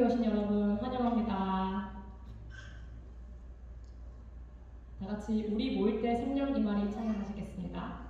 오신 여러분 환영합니다. 다 같이 우리 모일 때 성령 임하리 찬양하시겠습니다.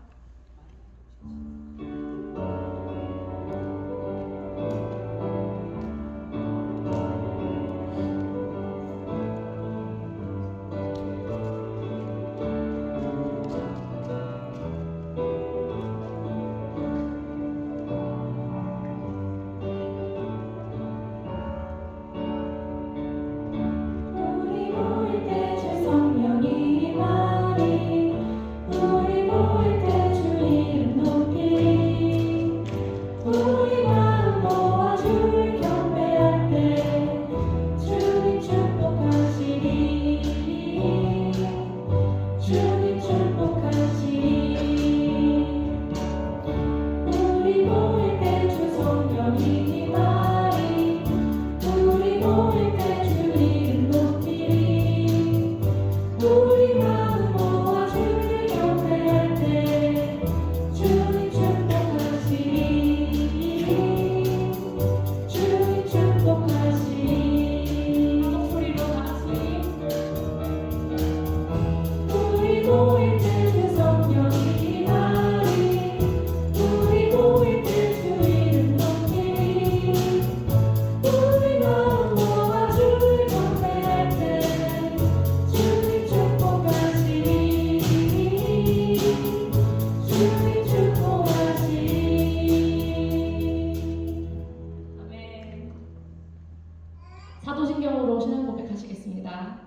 사도신경으로 신앙 고백하시겠습니다.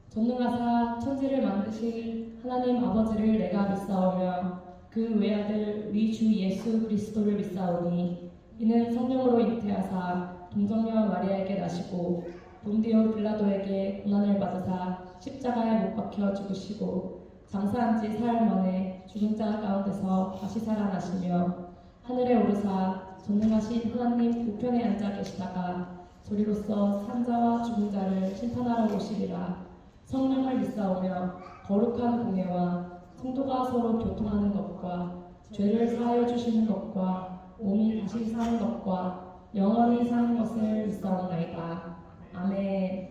전능하사 천지를 만드실 하나님 아버지를 내가 믿사오며 그 외아들 우리 주 예수 그리스도를 믿사오니 이는 성령으로 잉태하사 동정녀 마리아에게 나시고 본디오 빌라도에게 고난을 받으사 십자가에 못 박혀 죽으시고 장사한 지 사흘 만에 죽은 자 가운데서 다시 살아나시며 하늘에 오르사 전능하신 하나님 우편에 앉아 계시다가 저리로서 산자와 죽은 자를 심판하러 오시리라. 성령을 믿사오며 거룩한 공예와 성도가 서로 교통하는 것과 죄를 사하여 주시는 것과 몸이 다시 사는 것과 영원히 사는 것을 믿사옵나이다. 아멘.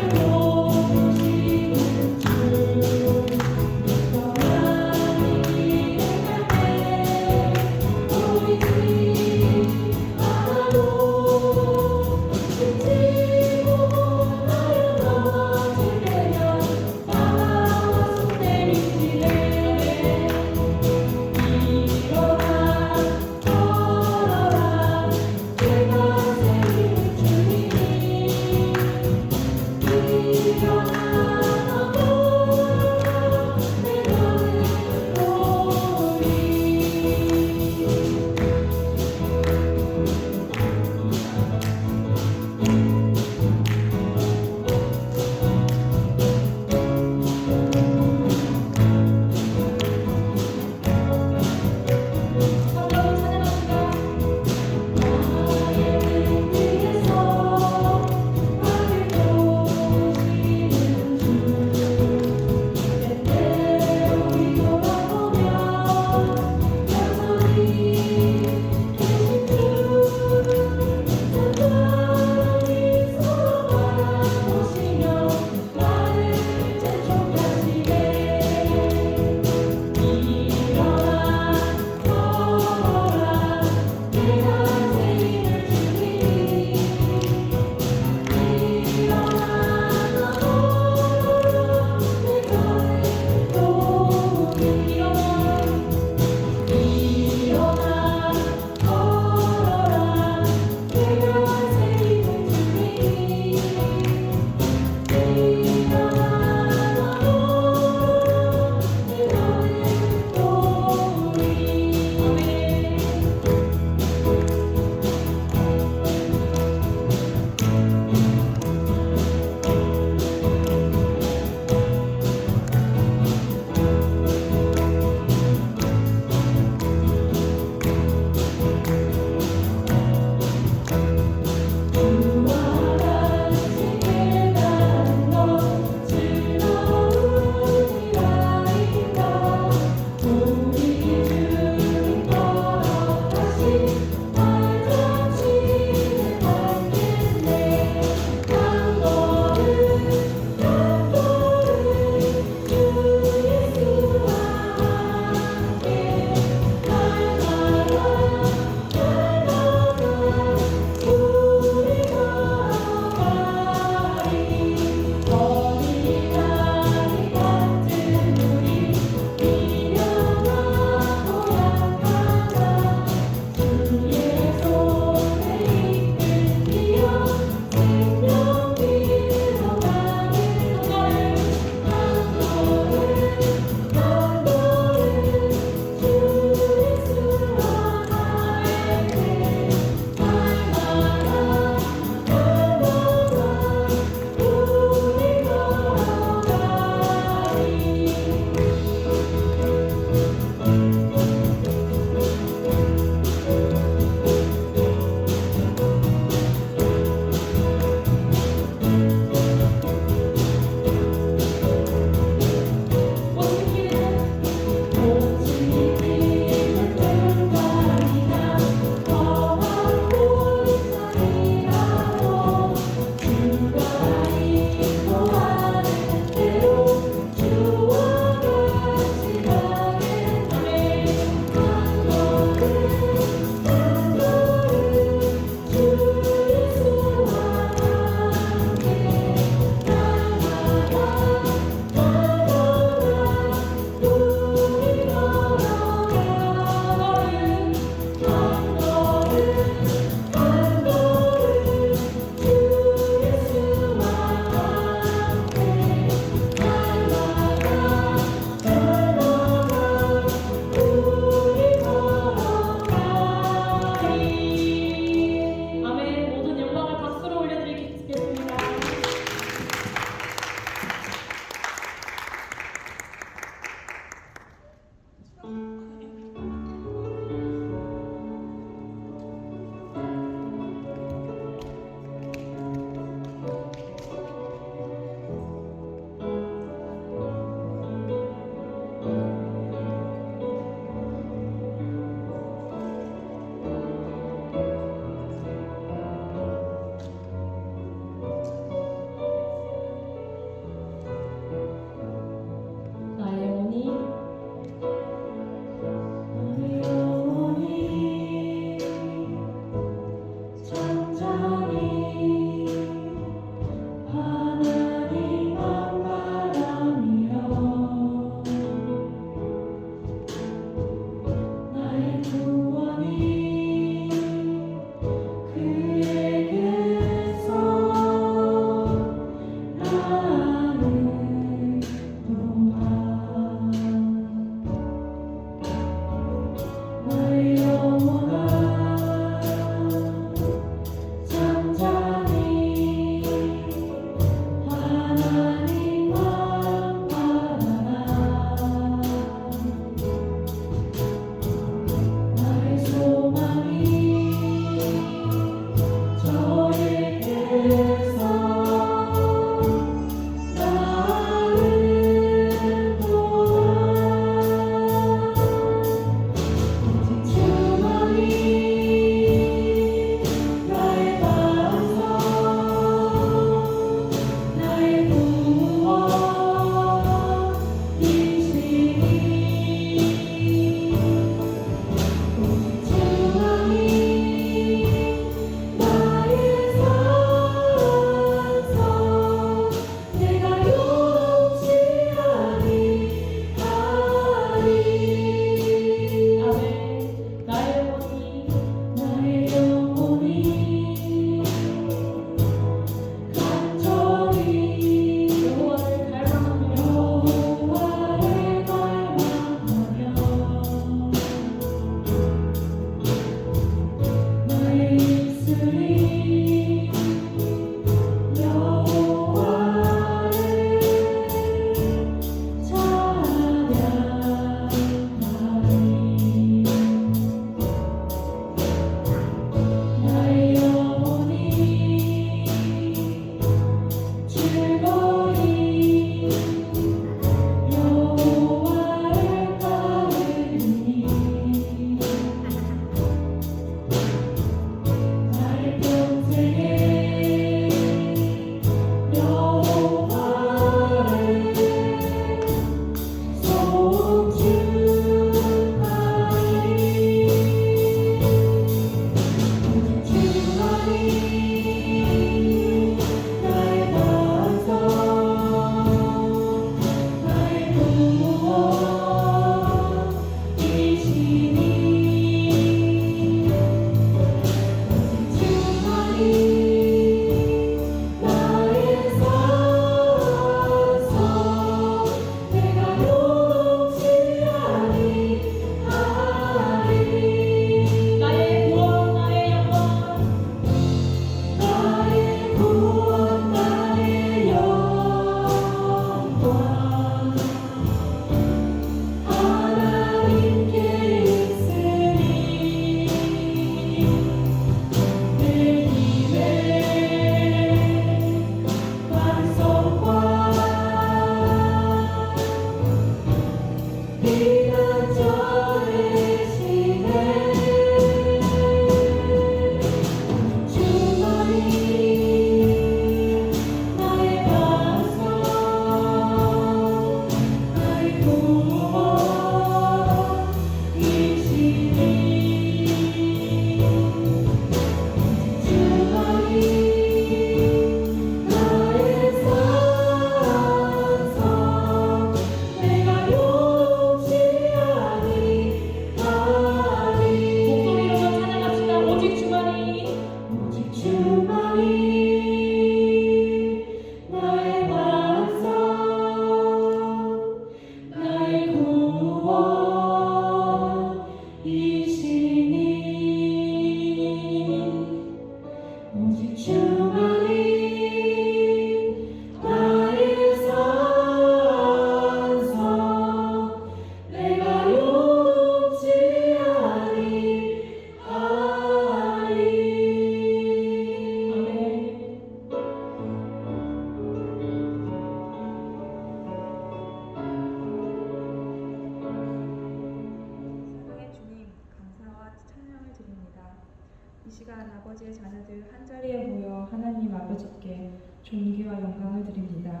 이 시간 아버지의 자녀들 한자리에 모여 하나님 아버지께 존귀와 영광을 드립니다.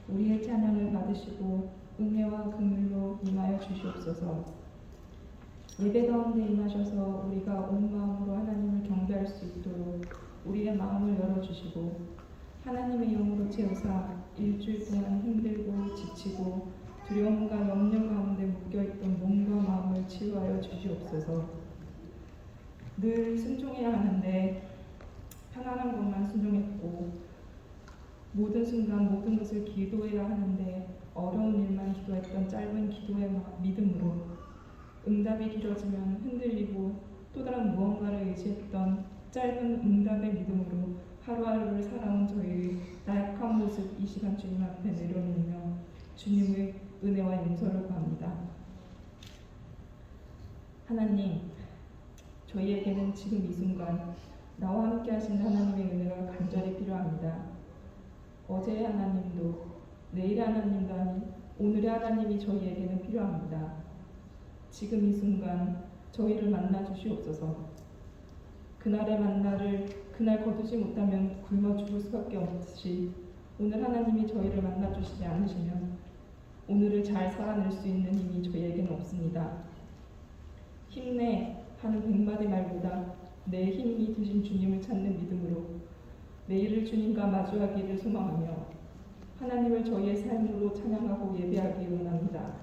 우리의 찬양을 받으시고 은혜와 긍휼로 임하여 주시옵소서. 예배 가운데 임하셔서 우리가 온 마음으로 하나님을 경배할 수 있도록 우리의 마음을 열어주시고 하나님의 영으로 채우사 일주일 동안 힘들고 지치고 두려움과 염려 가운데 묶여있던 몸과 마음을 치유하여 주시옵소서. 늘 순종해야 하는데 편안한 것만 순종했고 모든 순간 모든 것을 기도해야 하는데 어려운 일만 기도했던 짧은 기도의 믿음으로 응답이 길어지면 흔들리고 또 다른 무언가를 의지했던 짧은 응답의 믿음으로 하루하루를 살아온 저희의 나약한 모습 이 시간 주님 앞에 내려놓으며 주님의 은혜와 용서를 구합니다. 하나님, 저희에게는 지금 이 순간 나와 함께 하시는 하나님의 은혜가 간절히 필요합니다. 어제의 하나님도 내일의 하나님도 아닌 오늘의 하나님이 저희에게는 필요합니다. 지금 이 순간 저희를 만나 주시옵소서. 그날의 만나를 그날 거두지 못하면 굶어 죽을 수밖에 없듯이 오늘 하나님이 저희를 만나 주시지 않으시면 오늘을 잘 살아낼 수 있는 힘이 저희에게는 없습니다. 힘내 하는 백마디 말보다 내 힘이 되신 주님을 찾는 믿음으로 내일을 주님과 마주하기를 소망하며 하나님을 저희의 삶으로 찬양하고 예배하기 원합니다.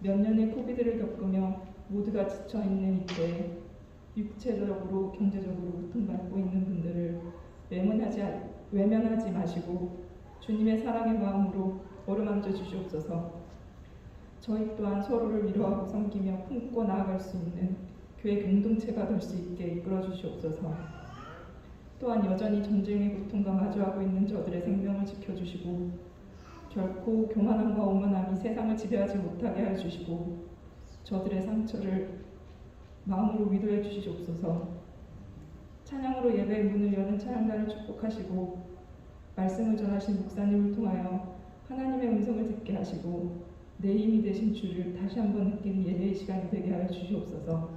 몇 년의 코비드를 겪으며 모두가 지쳐있는 이때 육체적으로 경제적으로 고통받고 있는 분들을 외면하지 마시고 주님의 사랑의 마음으로 어루만져 주시옵소서. 저희 또한 서로를 위로하고 섬기며 품고 나아갈 수 있는 교회 공동체가 될 수 있게 이끌어 주시옵소서. 또한 여전히 전쟁의 고통과 마주하고 있는 저들의 생명을 지켜주시고 결코 교만함과 오만함이 세상을 지배하지 못하게 하여 주시고 저들의 상처를 마음으로 위로해 주시옵소서. 찬양으로 예배의 문을 여는 찬양단을 축복하시고 말씀을 전하신 목사님을 통하여 하나님의 음성을 듣게 하시고 내 힘이 되신 주를 다시 한번 느끼는 예배의 시간이 되게 하여 주시옵소서.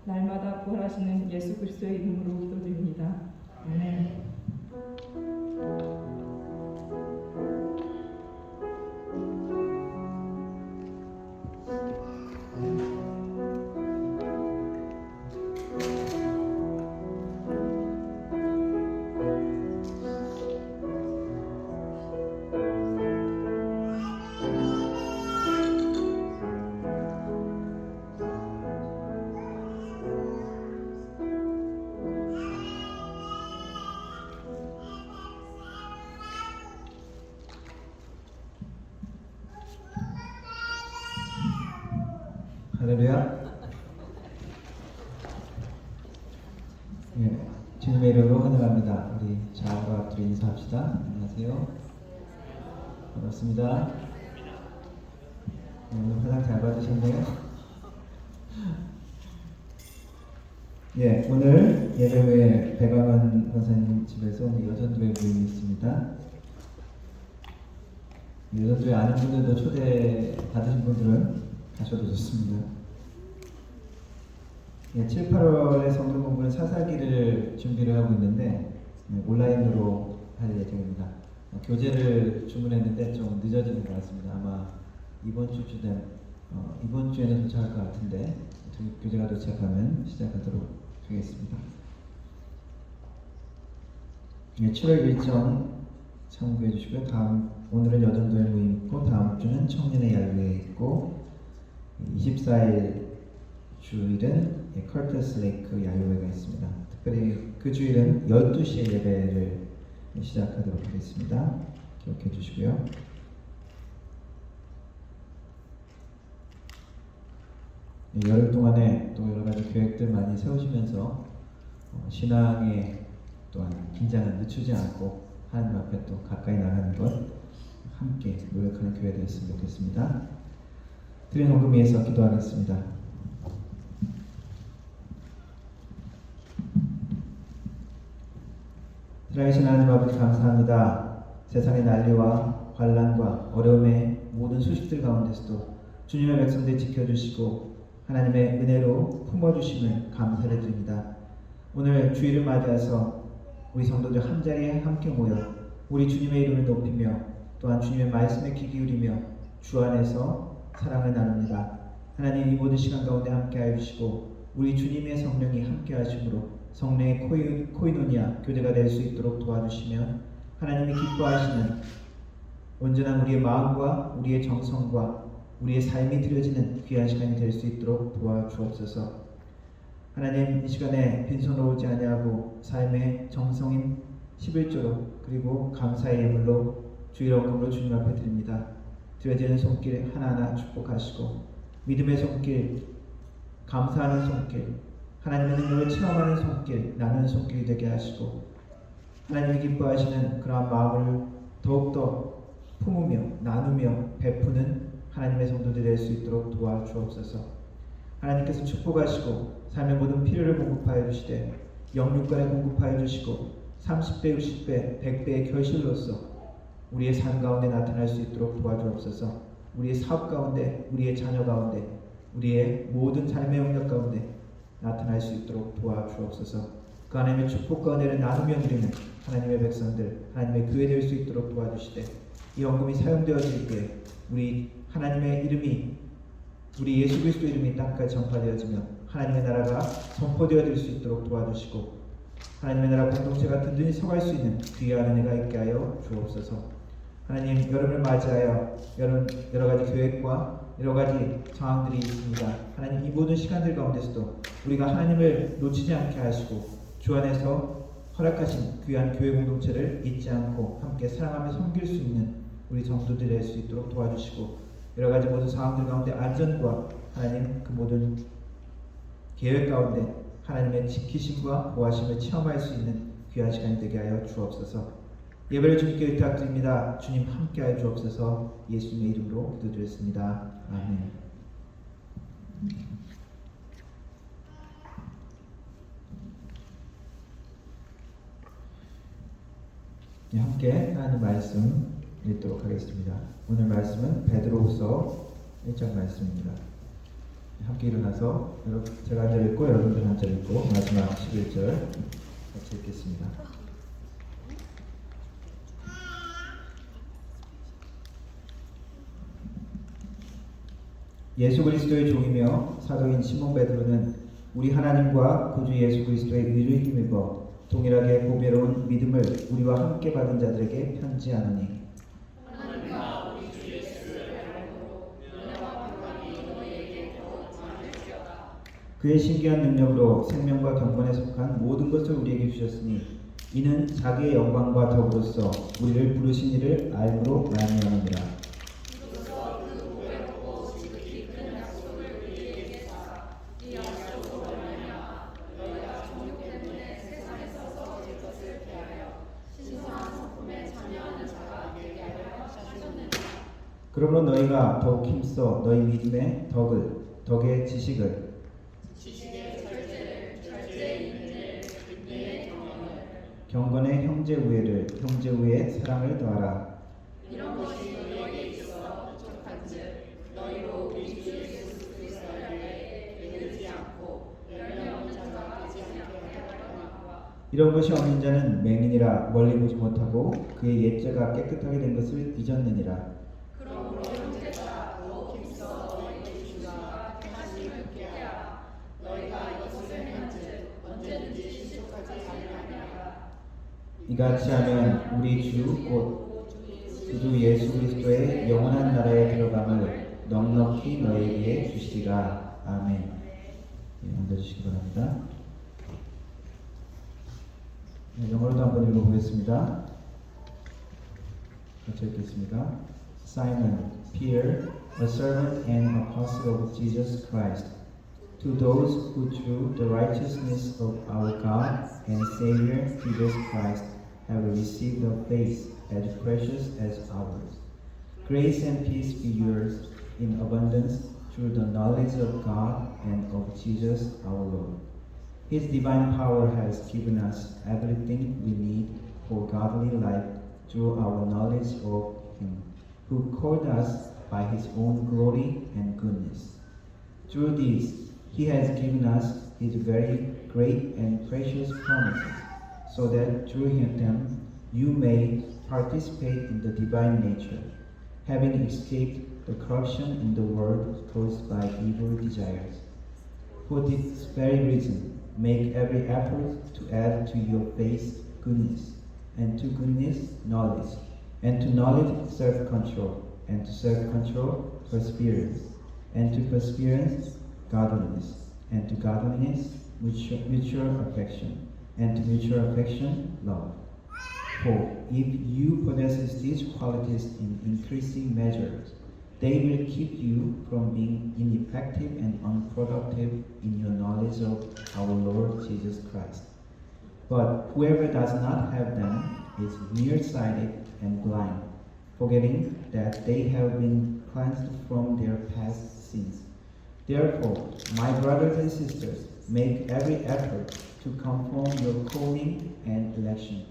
날마다 부활하시는 예수 그리스도의 이름으로 기도드립니다. 아멘. 할렐루야. 예, 주님의 이름으로 환영합니다. 우리 자아와 앞뒤로 인사합시다. 안녕하세요. 반갑습니다. 오늘 화장 잘 받으셨네요. 예, 오늘 예배 후에 백왕원 권사님 집에서 오늘 여전도회 모임이 있습니다. 여전도회 아는 분들도 초대 받으신 분들은 가셔도 좋습니다. 예, 7, 8월에 성경 공부는 사사기를 준비를 하고 있는데 온라인으로 할 예정입니다. 교재를 주문했는데 좀 늦어지는 것 같습니다. 아마 이번 주에는 도착할 것 같은데 교재가 도착하면 시작하도록 하겠습니다. 예, 7월 일정 참고해 주시고요. 오늘은 여전도회 모임 있고 다음 주는 청년의 야유회 있고 24일 주일은 컬터스 레이크 야유회가 있습니다. 특별히 그 주일은 12시에 예배를 시작하도록 하겠습니다. 기억해 주시고요. 여름 동안에 또 여러 가지 계획들 많이 세우시면서 신앙에 또한 긴장을 늦추지 않고 하나님 앞에 또 가까이 나가는 것 함께 노력하는 교회 되었으면 좋겠습니다. 드린 헌금 위해서 기도하겠습니다. 살아계신 하나님 아버지 감사합니다. 세상의 난리와 환난과 어려움의 모든 소식들 가운데서도 주님의 백성들 지켜주시고 하나님의 은혜로 품어주심을 감사를 드립니다. 오늘 주일을 맞이해서 우리 성도들 한자리에 함께 모여 우리 주님의 이름을 높이며 또한 주님의 말씀에 귀 기울이며 주 안에서 사랑을 나눕니다. 하나님 이 모든 시간 가운데 함께하여 주시고 우리 주님의 성령이 함께하심으로 성령의 코이노니아 교제가 될 수 있도록 도와주시며 하나님이 기뻐하시는 온전한 우리의 마음과 우리의 정성과 우리의 삶이 드려지는 귀한 시간이 될 수 있도록 도와주옵소서. 하나님 이 시간에 빈손으로 오지 아니하고 삶의 정성인 11조로 그리고 감사의 예물로 주일 헌금으로 주님 앞에 드립니다. 드려지는 손길 하나하나 축복하시고 믿음의 손길, 감사하는 손길, 하나님의 능력을 체험하는 손길, 나누는 손길이 되게 하시고 하나님이 기뻐하시는 그러한 마음을 더욱더 품으며 나누며 베푸는 하나님의 성도들이 될 수 있도록 도와주옵소서. 하나님께서 축복하시고 삶의 모든 필요를 공급하여 주시되 영육간에 공급하여 주시고 30배, 60배, 100배의 결실로서 우리의 삶 가운데 나타날 수 있도록 도와주옵소서. 우리의 사업 가운데, 우리의 자녀 가운데, 우리의 모든 삶의 영역 가운데 나타날 수 있도록 도와주옵소서. 그 하나님의 축복과 은혜를 나누며 드리는 하나님의 백성들, 하나님의 교회 될 수 있도록 도와주시되 이 헌금이 사용되어질 때 우리 하나님의 이름이, 우리 예수 그리스도 이름이 땅까지 전파되어지며 하나님의 나라가 선포되어질 수 있도록 도와주시고 하나님의 나라 공동체가 든든히 서갈 수 있는 귀한 은혜가 있게 하여 주옵소서. 하나님 여름을 맞이하여 여러 가지 계획과 여러 가지 상황들이 있습니다. 하나님 이 모든 시간들 가운데서도 우리가 하나님을 놓치지 않게 하시고 주 안에서 허락하신 귀한 교회 공동체를 잊지 않고 함께 사랑하며 섬길 수 있는 우리 성도들이 될 수 있도록 도와주시고 여러 가지 모든 상황들 가운데 안전과 하나님 그 모든 계획 가운데 하나님의 지키심과 보호하심을 체험할 수 있는 귀한 시간이 되게 하여 주옵소서. 예배를 주님께 의탁드립니다. 주님 함께하여 주옵소서. 예수님의 이름으로 기도드렸습니다. 아멘. 네, 함께 하나님 말씀 읽도록 하겠습니다. 오늘 말씀은 베드로후서 1장 말씀입니다. 함께 일어나서 제가 한 절 읽고 여러분들 한 절 읽고 마지막 11절 같이 읽겠습니다. 예수 그리스도의 종이며 사도인 시몬 베드로는 우리 하나님과 구주 예수 그리스도의 의를 힘입어 동일하게 보배로운 믿음을 우리와 함께 받은 자들에게 편지하노니 그의 신기한 능력으로 생명과 경건에 속한 모든 것을 우리에게 주셨으니 이는 자기의 영광과 덕으로서 우리를 부르신 이를 알므로 말미암음이라. 그러므로 너희가 더욱 힘써 너희 믿음의 덕의 지식을 경건의 형제 우애를 형제 우애의 사랑을 더하라. 이런 것이 너희에게 있어 족한즉 너희로 우리 주 예수 그리스도에게 이르지 않고 열매 없는 자가 되지 않게 하려니와 이런 것이 없는 자는 맹인이라 멀리 보지 못하고 그의 옛죄가 깨끗하게 된 것을 잊었느니라. 그러므로 형제들아 더욱 힘써 너희의 주가 하심을 듣게 하라. 너희가 이것을 행한즉 언제든지 실족하지 아니하리라. 이같이 하면 우리 주 곧 구주 예수 그리스도의 영원한 나라에 들어감을 넉넉히 너희에게 주시리라. 아멘. 앉아주시기 바랍니다. 영어로도 한번 읽어보겠습니다. 같이 읽겠습니다. Simon, Peter, a servant and apostle of Jesus Christ, to those who through the righteousness of our God and Savior Jesus Christ have received a faith as precious as ours. Grace and peace be yours in abundance through the knowledge of God and of Jesus our Lord. His divine power has given us everything we need for godly life through our knowledge of Him, who called us by His own glory and goodness. Through these, He has given us His very great and precious promises, so that through them you may participate in the divine nature, having escaped the corruption in the world caused by evil desires. For this very reason, make every effort to add to your faith goodness, and to goodness knowledge, and to knowledge self-control, and to self-control perseverance, and to perseverance godliness, and to godliness mutual affection, and to mutual affection love. For if you possess these qualities in increasing measure, they will keep you from being ineffective and unproductive in your knowledge of our Lord Jesus Christ. But whoever does not have them is nearsighted and blind, forgetting that they have been cleansed from their past sins. Therefore, my brothers and sisters, make every effort to conform your calling and election.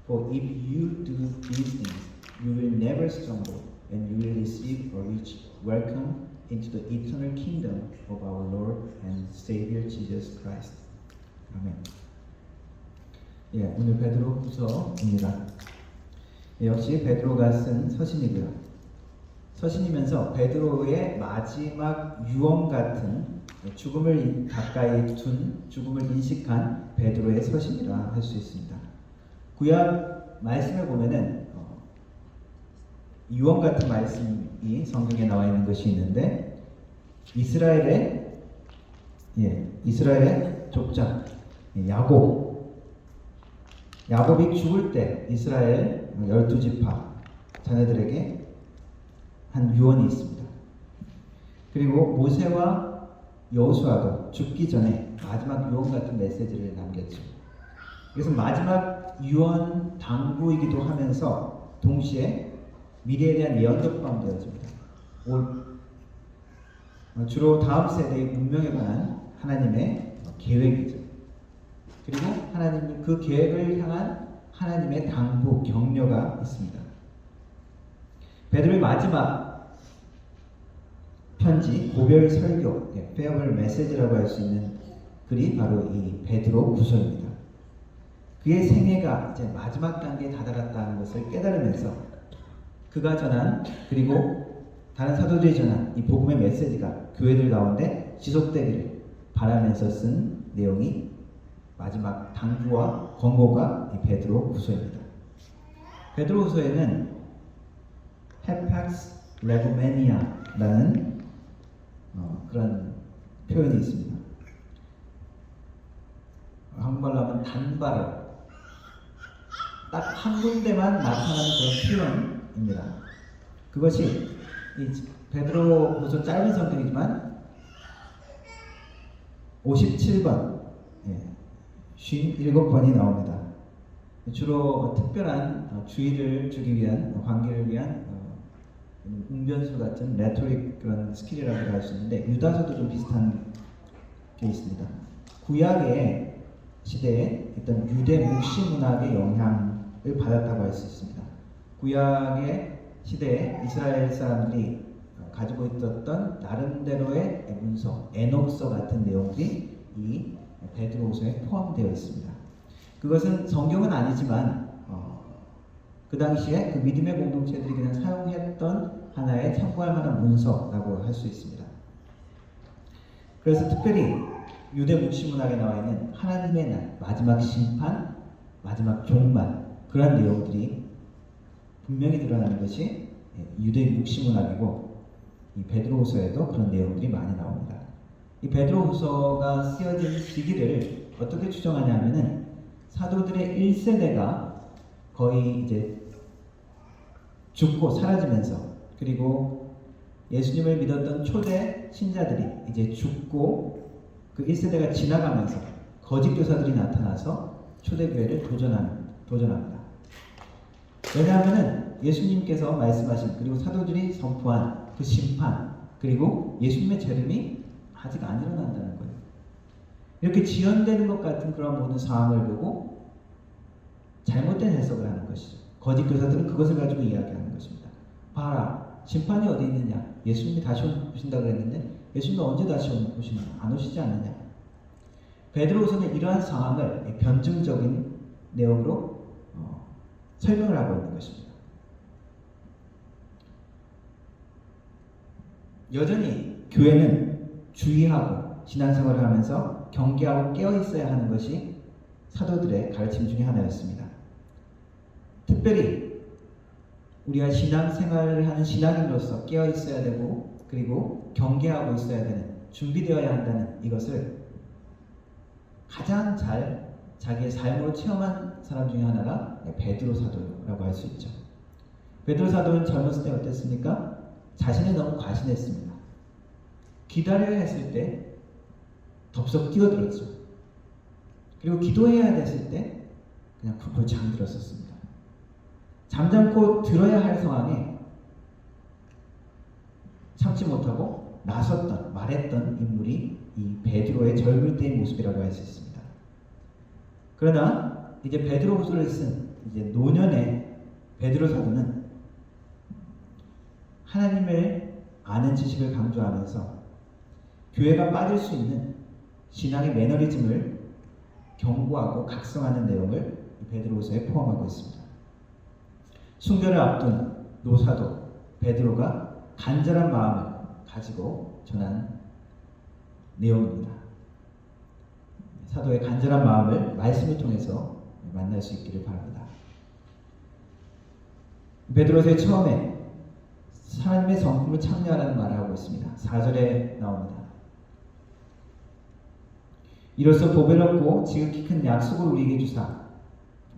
For if you do these things, you will never stumble, and you will receive a rich welcome into the eternal kingdom of our Lord and Savior Jesus Christ. 아멘. 오늘 베드로후서입니다. 역시 베드로가 쓴 서신이고요. 서신이면서 베드로의 마지막 유언 같은 죽음을 가까이 둔, 죽음을 인식한 베드로의 서신이라 할 수 있습니다. 구약 말씀을 보면은 유언 같은 말씀이 성경에 나와 있는 것이 있는데 이스라엘의 족장 야곱이 죽을 때 이스라엘 12지파 자녀들에게 한 유언이 있습니다. 그리고 모세와 여호수아도 죽기 전에 마지막 유언 같은 메시지를 남겼죠. 그래서 마지막 유언 당부이기도 하면서 동시에 미래에 대한 예언도 포함되어집니다. 주로 다음 세대의 운명에 관한 하나님의 계획이죠. 그리고 하나님 그 계획을 향한 하나님의 당부, 격려가 있습니다. 베드로의 마지막 편지, 고별 설교, 페어웰 메시지라고 할 수 있는 글이 바로 이 베드로후서입니다. 그의 생애가 이제 마지막 단계에 다다랐다는 것을 깨달으면서 그가 전한, 그리고 다른 사도들이 전한 이 복음의 메시지가 교회들 가운데 지속되기를 바라면서 쓴 내용이 마지막 당부와 권고가 이 베드로후서입니다. 베드로후서에는 헤팍스 레고메니아라는 그런 표현이 있습니다. 한국말로 하면 단발을 딱 한 군데만 나타나는 그런 표현입니다. 그것이 이 베드로후서 짧은 성경이지만 57번, 57번이 나옵니다. 주로 특별한 주의를 주기 위한, 관계를 위한 웅변수 같은 레토릭 그런 스킬이라고 할 수 있는데, 유다서도 좀 비슷한 게 있습니다. 구약의 시대에 어떤 유대 묵시 문학의 영향을 받았다고 할 수 있습니다. 구약의 시대에 이스라엘 사람들이 가지고 있었던 나름대로의 문서, 에녹서 같은 내용들이 이 베드로후서에 포함되어 있습니다. 그것은 성경은 아니지만 그 당시에 그 믿음의 공동체들이 그냥 사용했던 하나의 참고할 만한 문서라고 할 수 있습니다. 그래서 특별히 유대 묵시 문학에 나와 있는 하나님의 날, 마지막 심판, 마지막 종말, 그런 내용들이 분명히 드러나는 것이 유대 묵시 문학이고, 이 베드로후서에도 그런 내용들이 많이 나옵니다. 이 베드로후서가 쓰여진 시기를 어떻게 추정하냐면은 사도들의 1세대가 거의 이제 죽고 사라지면서, 그리고 예수님을 믿었던 초대 신자들이 이제 죽고 그 1세대가 지나가면서 거짓 교사들이 나타나서 초대교회를 도전합니다. 왜냐하면 예수님께서 말씀하신, 그리고 사도들이 선포한 그 심판, 그리고 예수님의 재림이 아직 안 일어난다는 거예요. 이렇게 지연되는 것 같은 그런 모든 상황을 보고 잘못된 해석을 하는 것이죠. 거짓 교사들은 그것을 가지고 이야기하는 것입니다. 봐라, 심판이 어디 있느냐? 예수님이 다시 오신다고 그랬는데 예수님은 언제 다시 오시느냐? 안 오시지 않느냐? 베드로후서는 이러한 상황을 변증적인 내용으로 설명을 하고 있는 것입니다. 여전히 교회는 주의하고 신앙생활을 하면서 경계하고 깨어있어야 하는 것이 사도들의 가르침 중에 하나였습니다. 특별히 우리가 신앙생활을 하는 신앙인으로서 깨어있어야 되고, 그리고 경계하고 있어야 되는, 준비되어야 한다는 이것을 가장 잘 자기의 삶으로 체험한 사람 중에 하나가 베드로 사도라고 할 수 있죠. 베드로 사도는 젊었을 때 어땠습니까? 자신이 너무 과신했습니다. 기다려야 했을 때 덥석 뛰어들었죠. 그리고 기도해야 됐을 때 그냥 쿨쿨 잠들었었습니다. 잠잠고 들어야 할 상황에 참지 못하고 나섰던, 말했던 인물이 이 베드로의 젊을 때의 모습이라고 할 수 있습니다. 그러나 이제 베드로후서를 쓴 이제 노년의 베드로 사도는 하나님을 아는 지식을 강조하면서 교회가 빠질 수 있는 신앙의 매너리즘을 경고하고 각성하는 내용을 베드로후서에 포함하고 있습니다. 순교를 앞둔 노사도 베드로가 간절한 마음을 가지고 전한 내용입니다. 사도의 간절한 마음을 말씀을 통해서 만날 수 있기를 바랍니다. 베드로서의 처음에 하나님의 성품을 참여하라는 말을 하고 있습니다. 4절에 나옵니다. 이로써 보배를 얻고 지극히 큰 약속을 우리에게 주사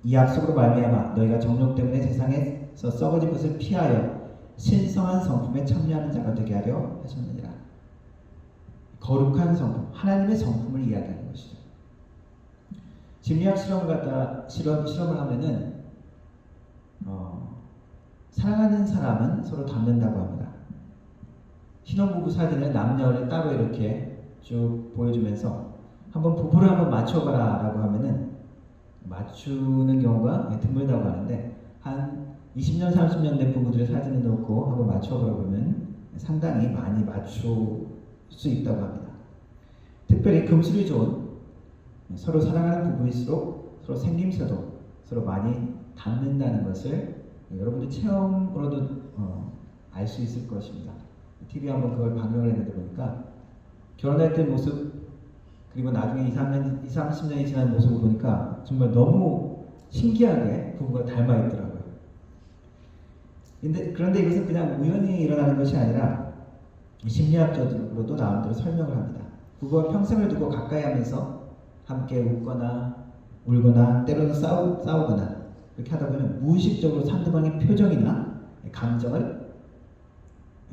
이 약속으로 말미암아 너희가 정욕 때문에 세상에서 썩어진 것을 피하여 신성한 성품에 참여하는 자가 되게 하려 하셨느니라. 거룩한 성품, 하나님의 성품을 이야기하는 것이죠. 심리학 실험을 하면은 사랑하는 사람은 서로 닮는다고 합니다. 신혼부부 사진을 남녀를 따로 이렇게 쭉 보여주면서 한번 부부를 한번 맞춰봐라 라고 하면은 맞추는 경우가 드물다고 하는데, 한 20년 30년 된 부부들의 사진을 놓고 한번 맞춰보라 그러면 상당히 많이 맞출 수 있다고 합니다. 특별히 금술이 좋은 서로 사랑하는 부부일수록 서로 생김새도 서로 많이 닮는다는 것을 여러분들 체험으로도 알 수 있을 것입니다. TV에 한번 그걸 방영을 했는데 보니까 결혼할 때 모습, 그리고 나중에 30년이 지난 모습을 보니까 정말 너무 신기하게 부부가 닮아 있더라고요. 그런데 이것은 그냥 우연히 일어나는 것이 아니라 심리학적으로도 나름대로 설명을 합니다. 부부가 평생을 두고 가까이 하면서 함께 웃거나 울거나 때로는 싸우거나 이렇게 하다 보면 무의식적으로 상대방의 표정이나 감정에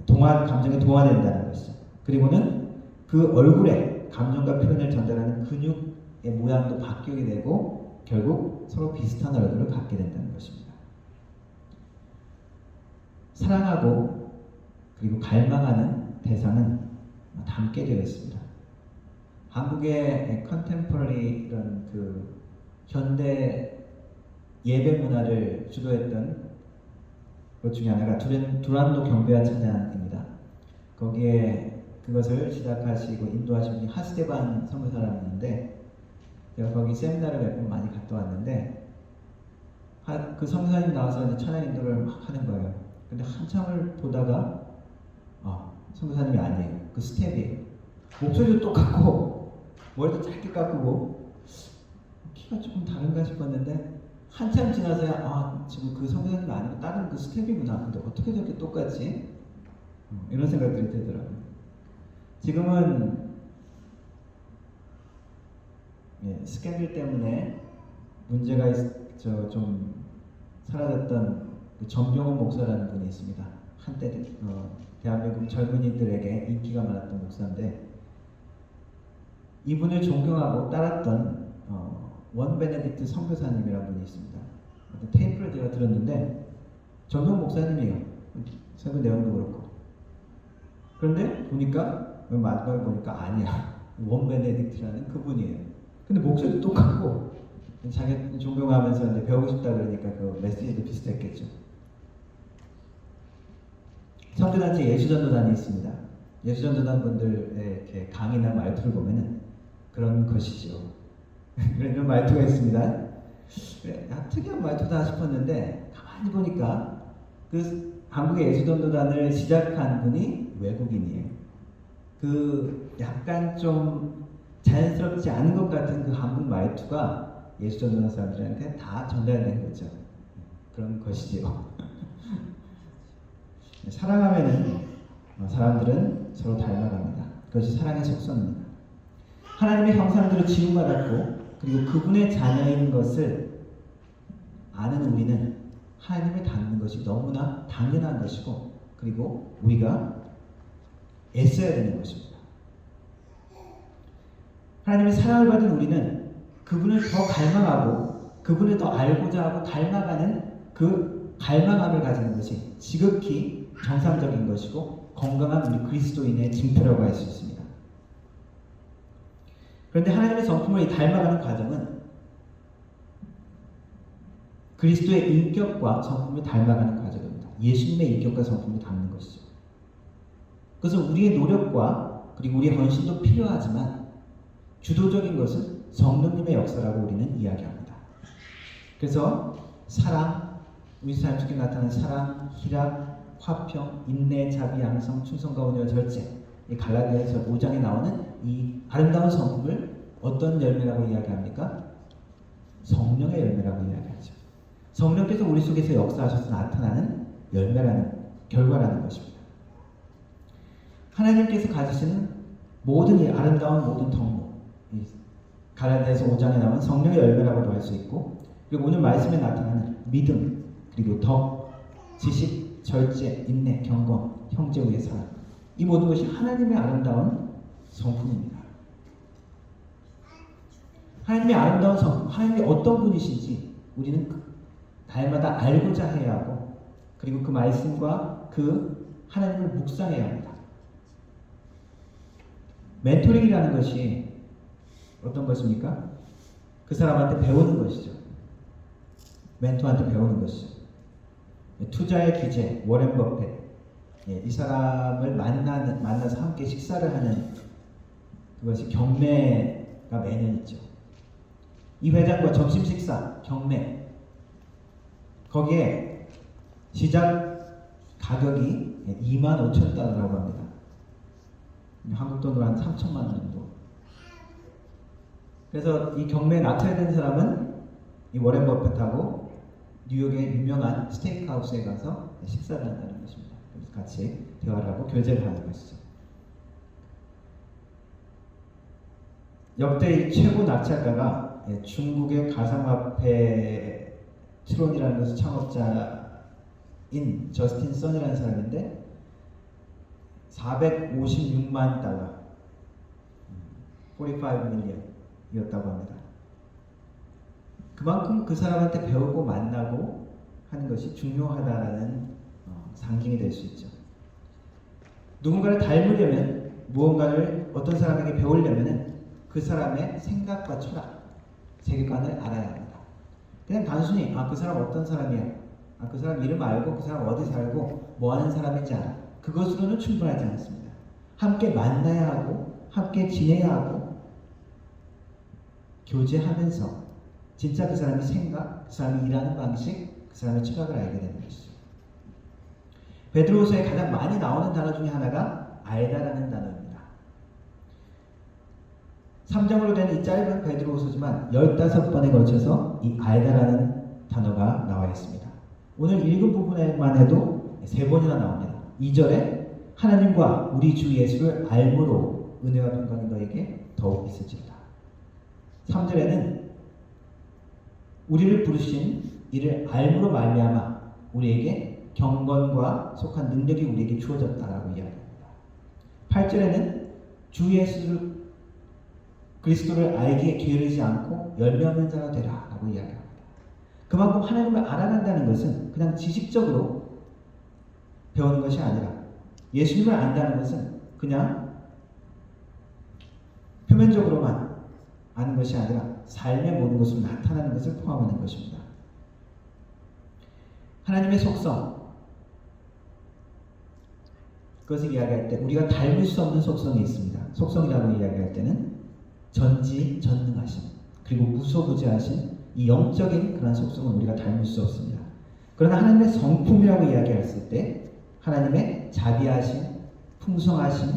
동화된다는 것이죠. 그리고는 그 얼굴에 감정과 표현을 전달하는 근육의 모양도 바뀌게 되고 결국 서로 비슷한 얼굴을 갖게 된다는 것입니다. 사랑하고 그리고 갈망하는 대상은 닮게 되어 있습니다. 한국의 컨템포러리 이런 그 현대 예배 문화를 주도했던 것 중에 하나가 두란노 경배와 찬양입니다. 거기에 그것을 시작하시고 인도하신 분이 하스데반 선교사라는데, 제가 거기 세미나를 몇 번 많이 갔다 왔는데 그 선교사님 나와서 이제 찬양 인도를 막 하는 거예요. 근데 한참을 보다가 선교사님이 아니에요. 그 스텝이에요. 목소리도 똑같고 머리도 짧게 깎고 키가 조금 다른가 싶었는데 한참 지나서야 지금 그 선교사님이 아니고 다른 그 스텝이구나. 근데 어떻게 저렇게 똑같지? 이런 생각들이 들더라고요. 지금은 스캔들 때문에 문제가 좀 사라졌던 그 전병훈 목사라는 분이 있습니다. 한때 대한민국 젊은이들에게 인기가 많았던 목사인데, 이분을 존경하고 따랐던 원 베네딕트 선교사님이라는 분이 있습니다. 테이프를 제가 들었는데 전병훈 목사님이에요. 설교 내용도 그렇고. 그런데 보니까 마지막에 보니까 아니야. 원 베네딕트라는 그분이에요. 근데 목소리도 똑같고 자기 존경하면서 이제 배우고 싶다 그러니까 그 메시지도 비슷했겠죠. 선교단체 예수전도단이 있습니다. 예수전도단 분들의 이렇게 강의나 말투를 보면은 그런 것이죠. 이런 말투가 있습니다. 특이한 말투다 싶었는데 가만히 보니까 그 한국의 예수전도단을 시작한 분이 외국인이에요. 그 약간 좀 자연스럽지 않은 것 같은 그 한국 말투가 예수전도단 사람들한테 다 전달된 거죠. 그런 것이지요. 사랑하면은 사람들은 서로 닮아갑니다. 그것이 사랑의 속성입니다. 하나님의 형상대로 지음받았고 그리고 그분의 자녀인 것을 아는 우리는 하나님을 닮는 것이 너무나 당연한 것이고, 그리고 우리가 애써야 되는 것입니다. 하나님의 사랑을 받은 우리는 그분을 더 갈망하고 그분을 더 알고자 하고 닮아가는 그 갈망함을 가지는 것이 지극히 정상적인 것이고 건강한 우리 그리스도인의 징표라고 할 수 있습니다. 그런데 하나님의 성품을 닮아가는 과정은 그리스도의 인격과 성품을 닮아가는 과정입니다. 예수님의 인격과 성품을 닮는 것이죠. 그래서 우리의 노력과 그리고 우리의 헌신도 필요하지만 주도적인 것은 성령님의 역사라고 우리는 이야기합니다. 그래서 사랑, 우리 삶 속에 나타나는 사랑, 희락, 화평, 인내, 자비, 양성, 충성과 온유와 절제, 이 갈라디아서 5장에 나오는 이 아름다운 성품을 어떤 열매라고 이야기합니까? 성령의 열매라고 이야기하죠. 성령께서 우리 속에서 역사하셔서 나타나는 결과라는 것입니다. 하나님께서 가지시는 모든 이 아름다운 모든 덕목, 갈라디아서 5장에 나오는 성령의 열매라고도 할 수 있고, 그리고 오늘 말씀에 나타나는 믿음, 그리고 덕, 지식, 절제, 인내, 경건, 형제 우의 사랑, 이 모든 것이 하나님의 아름다운 성품입니다. 하나님의 아름다운 성품, 하나님이 어떤 분이신지 우리는 날마다 알고자 해야 하고, 그리고 그 말씀과 그 하나님을 묵상해야 합니다. 멘토링이라는 것이 어떤 것입니까? 그 사람한테 배우는 것이죠. 멘토한테 배우는 것이죠. 투자의 귀재 워렌 버핏, 이 사람을 만나서 함께 식사를 하는 그것이 경매가 매년 있죠. 이 회장과 점심 식사 경매, 거기에 시작 가격이 25,000달러라고 합니다. 한국 돈으로 한 3천만 원 정도. 그래서 이 경매에 낙찰된 사람은 이 워렌 버핏하고 뉴욕의 유명한 스테이크하우스에 가서 식사를 한다는 것입니다. 그래서 같이 대화를 하고 교제를 하는 것이죠. 역대 최고 낙찰가가 중국의 가상화폐 트론이라는 것의 창업자인 저스틴 선이라는 사람인데 456만 달러, 45밀리언이었다고 합니다. 그만큼 그 사람한테 배우고 만나고 하는 것이 중요하다라는 상징이 될 수 있죠. 누군가를 닮으려면, 무언가를 어떤 사람에게 배우려면 그 사람의 생각과 철학, 세계관을 알아야 합니다. 그냥 단순히 그 사람 어떤 사람이야, 그 사람 이름 알고 그 사람 어디 살고 뭐 하는 사람인지 알아, 그것으로는 충분하지 않습니다. 함께 만나야 하고 함께 지내야 하고 교제하면서 진짜 그 사람의 생각, 그 사람이 일하는 방식, 그 사람의 철학을 알게 되는 것이죠. 베드로후서에 가장 많이 나오는 단어 중에 하나가 알다라는 단어입니다. 3장으로 된 이 짧은 베드로후서지만 15번에 걸쳐서 이 알다라는 단어가 나와 있습니다. 오늘 읽은 부분에만 해도 3번이나 나옵니다. 2절에 하나님과 우리 주 예수를 알므로 은혜와 평강이 너에게 더욱 있을지어다. 3절에는 우리를 부르신 이를 알므로 말미암아 우리에게 경건과 속한 능력이 우리에게 주어졌다라고 이야기합니다. 8절에는 주 예수 그리스도를 알기에 게으르지 않고 열매 없는 자가 되라라고 이야기합니다. 그만큼 하나님을 알아간다는 것은 그냥 지식적으로 배우는 것이 아니라, 예수님을 안다는 것은 그냥 표면적으로만 아는 것이 아니라 삶의 모든 것으로 나타나는 것을 포함하는 것입니다. 하나님의 속성, 그것을 이야기할 때 우리가 닮을 수 없는 속성이 있습니다. 속성이라고 이야기할 때는 전지전능하심, 그리고 무소부재하신 이 영적인 그런 속성은 우리가 닮을 수 없습니다. 그러나 하나님의 성품이라고 이야기했을 때 하나님의 자비하심, 풍성하심,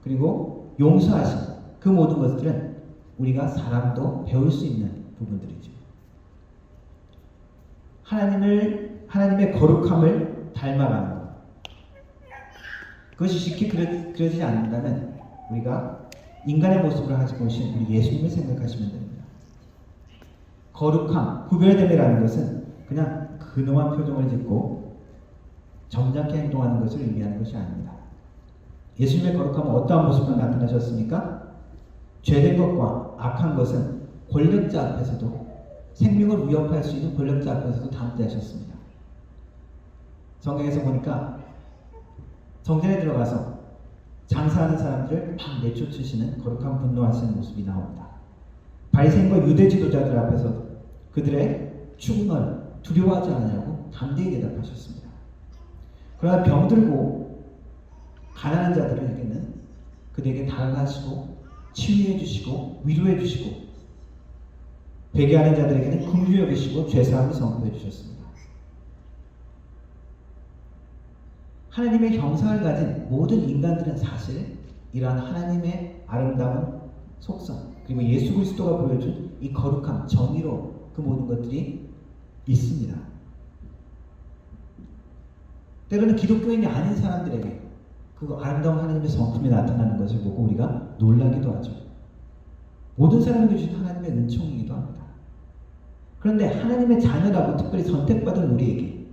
그리고 용서하심, 그 모든 것들은 우리가 사람도 배울 수 있는 부분들이죠. 하나님의 거룩함을 닮아가는 것, 그것이 쉽게 그려지지 않는다면 우리가 인간의 모습을 가지고 오신 우리 예수님을 생각하시면 됩니다. 거룩함, 구별됨이라는 것은 그냥 근엄한 표정을 짓고 점잖게 행동하는 것을 의미하는 것이 아닙니다. 예수님의 거룩함은 어떠한 모습으로 나타나셨습니까? 죄된 것과 악한 것은 권력자 앞에서도, 생명을 위협할 수 있는 권력자 앞에서도 담대하셨습니다. 성경에서 보니까 성전에 들어가서 장사하는 사람들을 막 내쫓으시는 거룩한 분노하시는 모습이 나옵니다. 바리새인과 유대 지도자들 앞에서 그들의 추궁을 두려워하지 않냐고 담대히 대답하셨습니다. 그러나 병들고 가난한 자들에게는 그들에게 다가가시고 치유해 주시고 위로해 주시고, 회개하는 자들에게는 긍휼히 여기시고 죄사함을 선포해 주셨습니다. 하나님의 형상을 가진 모든 인간들은 사실 이러한 하나님의 아름다운 속성, 그리고 예수 그리스도가 보여준 이 거룩함, 정의로 그 모든 것들이 있습니다. 때로는 기독교인이 아닌 사람들에게 그 아름다운 하나님의 성품이 나타나는 것을 보고 우리가 놀라기도 하죠. 모든 사람에게 주신 하나님의 은총이기도 합니다. 그런데 하나님의 자녀라고 특별히 선택받은 우리에게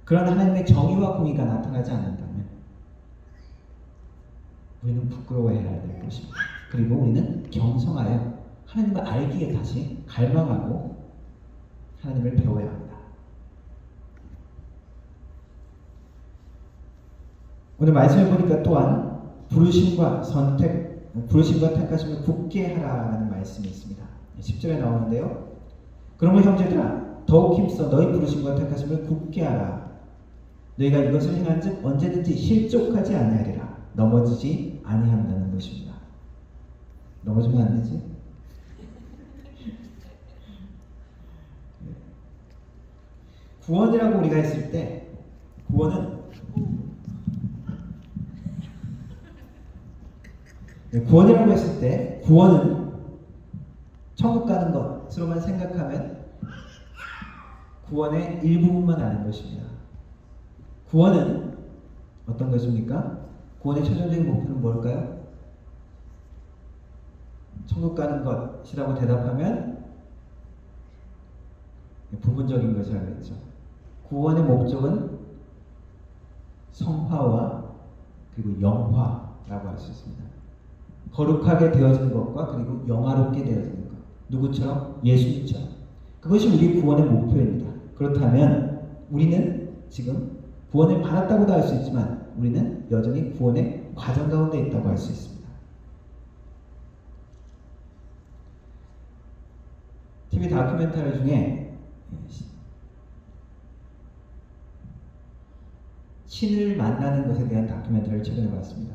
그런 하나님의 정의와 공의가 나타나지 않는다면 우리는 부끄러워해야 될 것입니다. 그리고 우리는 경성하여 하나님을 알기에 다시 갈망하고 하나님을 배워야 합니다. 오늘 말씀을 보니까 또한 부르심과 택하심을 굳게 하라는 말씀이 있습니다. 10절에 나오는데요. 그러므로 형제들아 더욱 힘써 너희 부르심과 택하심을 굳게 하라. 너희가 이것을 행한즉 언제든지 실족하지 아니하리라. 넘어지지 아니한다는 것입니다. 넘어지면 안 되지? 구원이라고 우리가 했을 때 구원이라고 했을 때 구원은 천국 가는 것으로만 생각하면 구원의 일부분만 아는 것입니다. 구원은 어떤 것입니까? 구원의 최종적인 목표는 뭘까요? 천국 가는 것이라고 대답하면 부분적인 것이라고 했죠. 구원의 목적은 성화와 그리고 영화라고 할 수 있습니다. 거룩하게 되어지는 것과 그리고 영화롭게 되어지는 것. 누구처럼? 예수님처럼. 그것이 우리 구원의 목표입니다. 그렇다면 우리는 지금 구원을 받았다고도 할 수 있지만 우리는 여전히 구원의 과정 가운데 있다고 할 수 있습니다. TV 다큐멘터리 중에 신을 만나는 것에 대한 다큐멘터리를 최근에 봤습니다.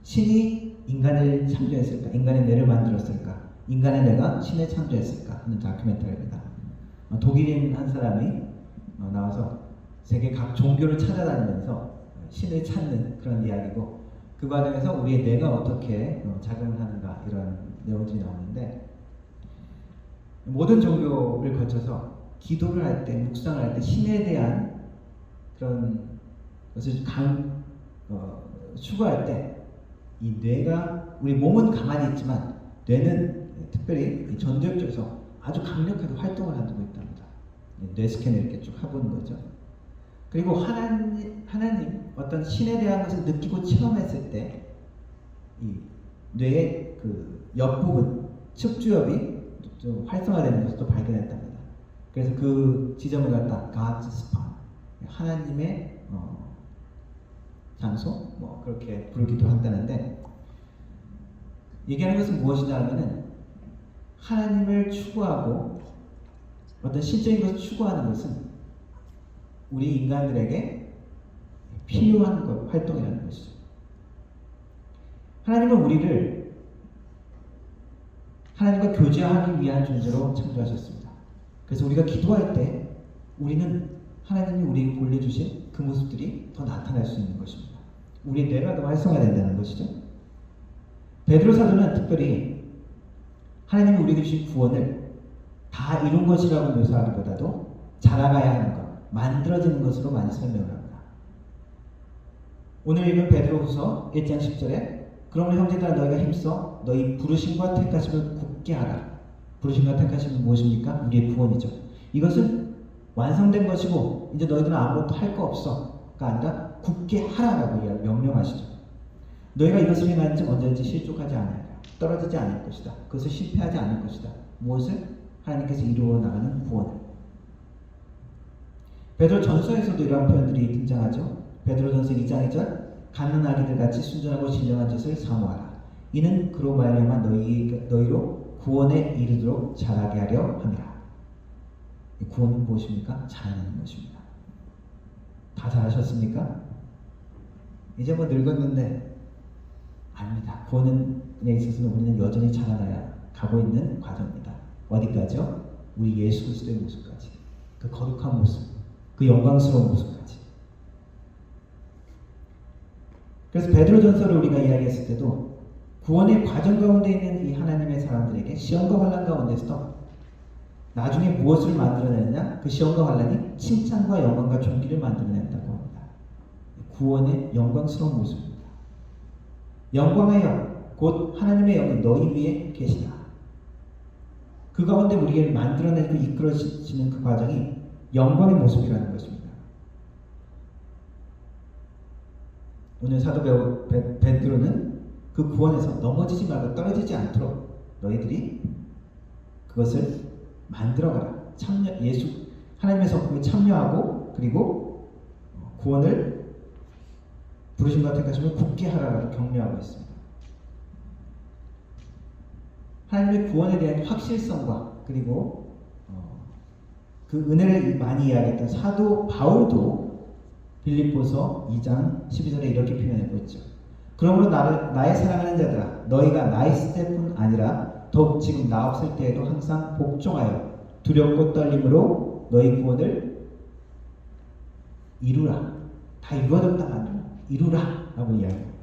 신이 인간을 창조했을까? 인간의 뇌를 만들었을까? 인간의 뇌가 신을 창조했을까? 하는 다큐멘터리입니다. 독일인 한 사람이 나와서 세계 각 종교를 찾아다니면서 신을 찾는 그런 이야기고 그 과정에서 우리의 뇌가 어떻게 작용을 하는가 이런 내용들이 나오는데 모든 종교를 거쳐서 기도를 할 때, 묵상을 할 때 신에 대한 그런 것을 추구할 때 이 뇌가 우리 몸은 가만히 있지만 뇌는 특별히 전두엽 쪽에서 아주 강력하게 활동을 하고 있답니다. 뇌 스캔을 이렇게 쭉 해보는 거죠. 그리고 하나님 어떤 신에 대한 것을 느끼고 체험했을 때 이 뇌의 그 옆부분 측주엽이 좀 활성화되는 것을 또 발견했답니다. 그래서 그 지점을 갖다 God's spot, 하나님의 장소, 뭐 그렇게 부르기도 한다는데 얘기하는 것은 무엇이냐 하면은 하나님을 추구하고 어떤 신적인 것을 추구하는 것은 우리 인간들에게 필요한 활동이라는 것이죠. 하나님은 우리를 하나님과 교제하기 위한 존재로 창조하셨습니다. 그래서 우리가 기도할 때 우리는 하나님이 우리에게 올려주신 그 모습들이 더 나타날 수 있는 것입니다. 우리의 뇌가 더 활성화된다는 것이죠. 베드로 사도는 특별히 하나님이 우리에게 주신 구원을 다 이룬 것이라고 묘사하기보다도 자라가야 하는 것, 만들어지는 것으로 많이 설명을 합니다. 오늘 읽은 베드로후서 1장 10절에 그러므로 형제들아 너희가 힘써 너희 부르심과 택하심을 굳게 하라. 부르심과 택하심은 무엇입니까? 우리의 구원이죠. 이것은 완성된 것이고 이제 너희들은 아무것도 할 거 없어가 아니라 굳게 하라라고 명령하시죠. 너희가 이것을 행하는지 언제든지 실족하지 않으리라. 떨어지지 않을 것이다. 그것을 실패하지 않을 것이다. 무엇을? 하나님께서 이루어 나가는 구원을. 베드로 전서에서도 이러한 표현들이 등장하죠. 베드로 전서 2장 2절 가는 아기들 같이 순전하고 신령한 짓을 사모하라. 이는 그로 말미암아 너희로 구원에 이르도록 자라게 하려 함이라. 구원은 무엇입니까? 자라는 것입니다. 다 잘하셨습니까? 이제 뭐 늙었는데 아닙니다. 구원에 있어서는 우리는 여전히 자라나야 가고 있는 과정입니다. 어디까지요? 우리 예수 그리스도의 모습까지. 그 거룩한 모습, 그 영광스러운 모습까지. 그래서 베드로전서를 우리가 이야기했을 때도 구원의 과정 가운데 있는 이 하나님의 사람들에게 시험과 환난 가운데서 나중에 무엇을 만들어내느냐? 그 시험과 환난이 칭찬과 영광과 존귀를 만들어낸다고 합니다. 구원의 영광스러운 모습입니다. 영광의 영, 곧 하나님의 영이 너희 위에 계시다. 그 가운데 우리를 만들어내고 이끌어지는 그 과정이 영광의 모습이라는 것입니다. 오늘 사도 베드로는 그 구원에서 넘어지지 말고 떨어지지 않도록 너희들이 그것을 만들어가라. 하나님의 성품에 참여하고 그리고 구원을 부르심과 택하심을 굳게 하라라고 격려하고 있습니다. 하나님의 구원에 대한 확실성과 그리고 그 은혜를 많이 이야기했던 사도 바울도 빌립보서 2장 12절에 이렇게 표현하고 있죠. 그러므로 나의 사랑하는 자들아, 너희가 나 있을 때뿐 아니라 더욱 지금 나 없을 때에도 항상 복종하여 두렵고 떨림으로 너희 구원을 이루라. 다 이루어졌다만 이루라 라고 이야기합니다.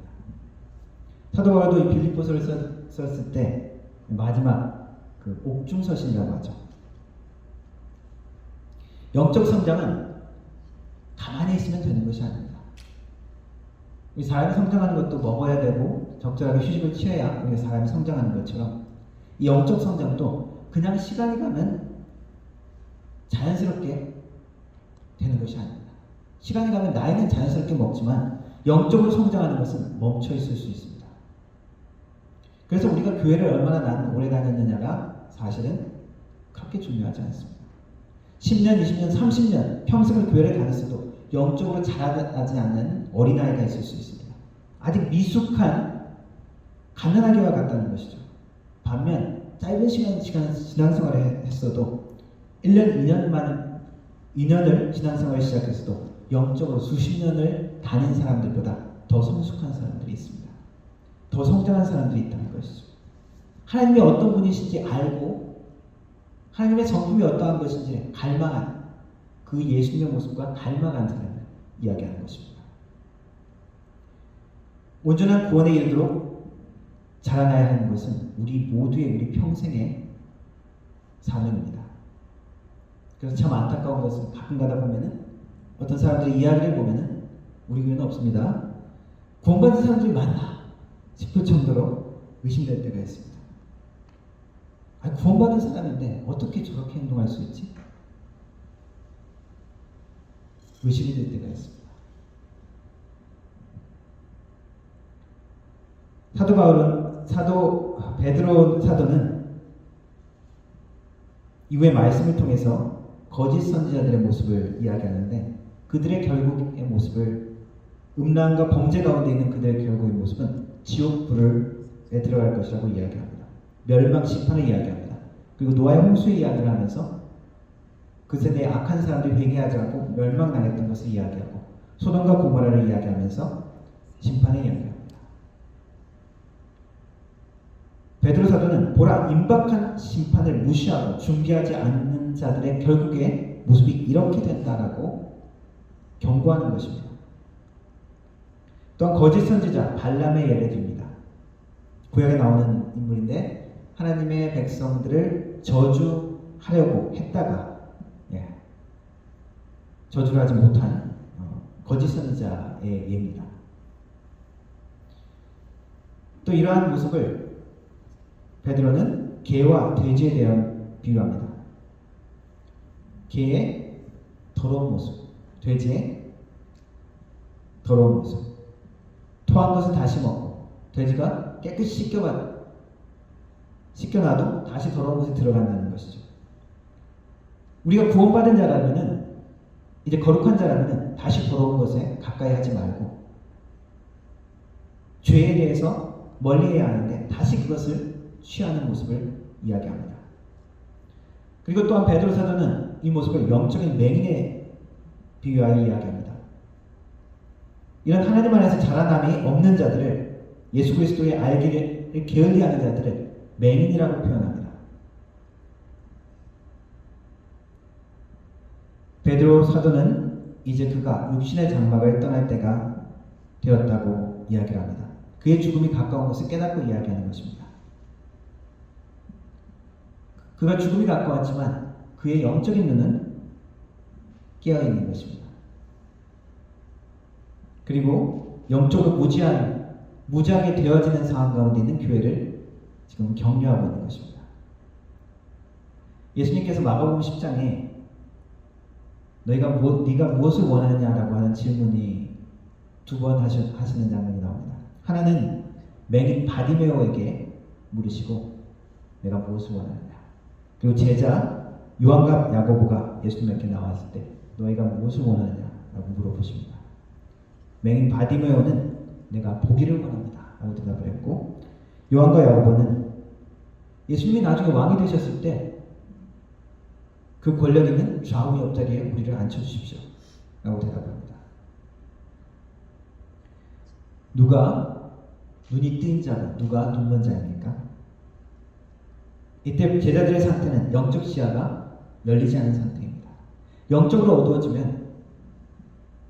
사도 바울도 이 빌립보서를 썼을 때 마지막 그 옥중서신이라고 하죠. 영적 성장은 가만히 있으면 되는 것이 아닙니다. 우리 사람이 성장하는 것도 먹어야 되고 적절하게 휴식을 취해야 우리 사람이 성장하는 것처럼 이 영적 성장도 그냥 시간이 가면 자연스럽게 되는 것이 아닙니다. 시간이 가면 나이는 자연스럽게 먹지만 영적으로 성장하는 것은 멈춰 있을 수 있습니다. 그래서 우리가 교회를 얼마나 오래 다녔느냐가 사실은 그렇게 중요하지 않습니다. 10년, 20년, 30년 평생을 교회를 다녔어도 영적으로 자라나지 않는 어린아이가 있을 수 있습니다. 아직 미숙한 갓난아기와 같다는 것이죠. 반면 짧은 시간 신앙생활을 했어도 1년, 2년을 신앙생활을 시작했어도 영적으로 수십 년을 다닌 사람들보다 더 성숙한 사람들이 있습니다. 더 성장한 사람들이 있다는 것이죠. 하나님이 어떤 분이신지 알고 하나님의 성품이 어떠한 것인지 갈망한 그 예수님의 모습과 닮아간 사람을 이야기하는 것입니다. 온전한 구원에 이르도록 자라나야 하는 것은 우리 평생의 사명입니다. 그래서 참 안타까운 것은 가끔 가다 보면은 어떤 사람들의 이야기를 보면은 우리 교회는 없습니다. 구원받은 사람들이 많나 싶을 정도로 의심될 때가 있습니다. 구원받은 사람인데 어떻게 저렇게 행동할 수 있지? 의심이 될 때가 있습니다. 베드로 사도는 이후의 말씀을 통해서 거짓 선지자들의 모습을 이야기하는데 그들의 결국의 모습을 음란과 범죄 가운데 있는 그들의 결국의 모습은 지옥불에 들어갈 것이라고 이야기합니다. 멸망 심판을 이야기합니다. 그리고 노아의 홍수의 이야기를 하면서 그 세대의 악한 사람들이 회개하지 않고 멸망당했던 것을 이야기하고 소돔과 고모라를 이야기하면서 심판을 이야기합니다. 베드로 사도는 보라 임박한 심판을 무시하고 준비하지 않는 자들의 결국의 모습이 이렇게 된다라고 경고하는 것입니다. 또한 거짓 선지자 발람의 예를 듭니다. 구약에 나오는 인물인데 하나님의 백성들을 저주하려고 했다가 저주를 하지 못한 거짓 선지자의 예입니다. 또 이러한 모습을 베드로는 개와 돼지에 대한 비유합니다. 개의 더러운 모습, 돼지의 더러운 모습. 토한 것을 다시 먹고 돼지가 깨끗이 씻겨놔도 다시 더러운 것에 들어간다는 것이죠. 우리가 구원받은 자라면은 이제 거룩한 자라면은 다시 더러운 것에 가까이 하지 말고 죄에 대해서 멀리해야 하는데 다시 그것을 취하는 모습을 이야기합니다. 그리고 또한 베드로 사도는 이 모습을 영적인 맹인에 비유하여 이야기합니다. 이런 하나님 안에서 자라남이 없는 자들을 예수 그리스도의 알기를 게을리하는 자들을 맹인이라고 표현합니다. 베드로 사도는 이제 그가 육신의 장막을 떠날 때가 되었다고 이야기를 합니다. 그의 죽음이 가까운 것을 깨닫고 이야기하는 것입니다. 그가 죽음이 가까웠지만 그의 영적인 눈은 깨어있는 것입니다. 그리고 영적으로 무지하게 되어지는 상황 가운데 있는 교회를 지금 격려하고 있는 것입니다. 예수님께서 마가복음 10장에 네가 무엇을 원하느냐라고 하는 질문이 두 번 하시는 장면이 나옵니다. 하나는 맹인 바디메오에게 물으시고 내가 무엇을 원하느냐. 그리고 제자 요한과 야고보가 예수님께 나왔을 때 너희가 무엇을 원하느냐라고 물어보십니다. 맹인 바디메오는 내가 보기를 원합니다 라고 대답을 했고, 요한과 야고보는 예수님이 나중에 왕이 되셨을 때 그 권력 있는 좌우 옆자리에 우리를 앉혀주십시오 라고 대답합니다. 누가 눈이 뜬 자가, 누가 눈먼 자입니까? 이때 제자들의 상태는 영적 시야가 열리지 않은 상태입니다. 영적으로 어두워지면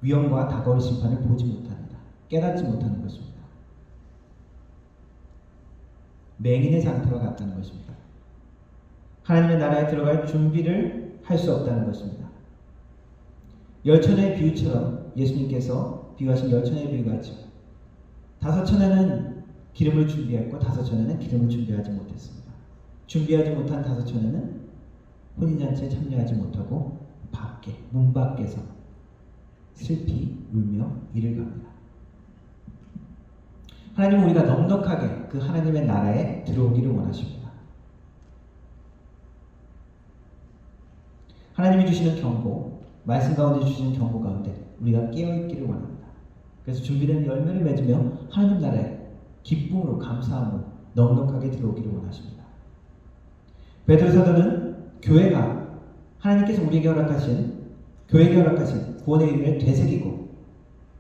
위험과 다가올 심판을 보지 못합니다. 깨닫지 못하는 것입니다. 맹인의 상태와 같다는 것입니다. 하나님의 나라에 들어갈 준비를 할 수 없다는 것입니다. 열처녀의 비유처럼 예수님께서 비유하신 열처녀의 비유 같죠. 5처녀는 기름을 준비했고 5처녀는 기름을 준비하지 못했습니다. 준비하지 못한 5처녀는 혼인잔치에 참여하지 못하고 밖에, 문 밖에서 슬피 울며 이를 갑니다. 하나님은 우리가 넉넉하게 그 하나님의 나라에 들어오기를 원하십니다. 하나님이 주시는 경고, 말씀 가운데 주시는 경고 가운데 우리가 깨어있기를 원합니다. 그래서 준비된 열매를 맺으며 하나님 나라에 기쁨으로 감사함으로 넉넉하게 들어오기를 원하십니다. 베드로 사도는 교회가 하나님께서 우리에게 허락하신, 교회에게 허락하신 구원의 의미를 되새기고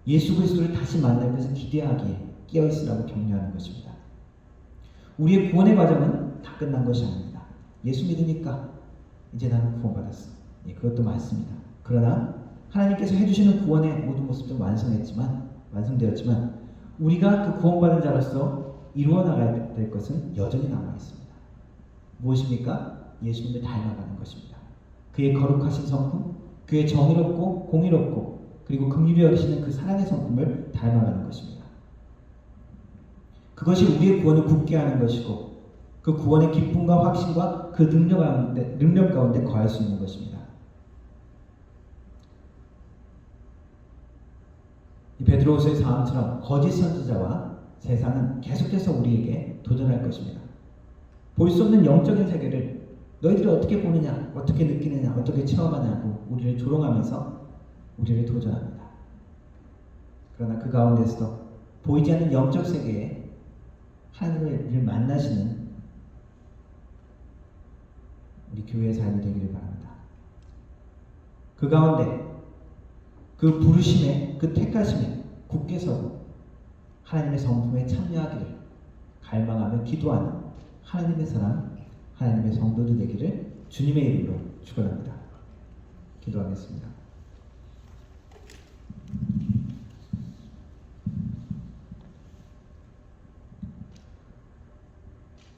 예수 그리스도를 다시 만날 것을 기대하기에 깨어있으라고 격려하는 것입니다. 우리의 구원의 과정은 다 끝난 것이 아닙니다. 예수 믿으니까 이제 나는 구원받았어. 예, 그것도 맞습니다. 그러나 하나님께서 해주시는 구원의 모든 모습도 완성되었지만 우리가 그 구원받은 자로서 이루어 나가야 될 것은 여전히 남아 있습니다. 무엇입니까? 예수님을 닮아가는 것입니다. 그의 거룩하신 성품, 그의 정의롭고 공의롭고 그리고 긍휼히 여기시는 그 사랑의 성품을 닮아가는 것입니다. 그것이 우리의 구원을 굳게 하는 것이고 그 구원의 기쁨과 확신과 그 능력 가운데 거할 수 있는 것입니다. 이 베드로후서의 상황처럼 거짓 선지자와 세상은 계속해서 우리에게 도전할 것입니다. 볼 수 없는 영적인 세계를 너희들이 어떻게 보느냐, 어떻게 느끼느냐, 어떻게 체험하냐고 우리를 조롱하면서 우리를 도전합니다. 그러나 그 가운데서도 보이지 않는 영적 세계에 하나님을 만나시는 우리 교회의 삶이 되기를 바랍니다. 그 가운데 그 부르심에, 그 택하심에 굳게 서고 하나님의 성품에 참여하기를 갈망하며 기도하는 하나님의 사람, 하나님의 성도들 되기를 주님의 이름으로 축원합니다. 기도하겠습니다.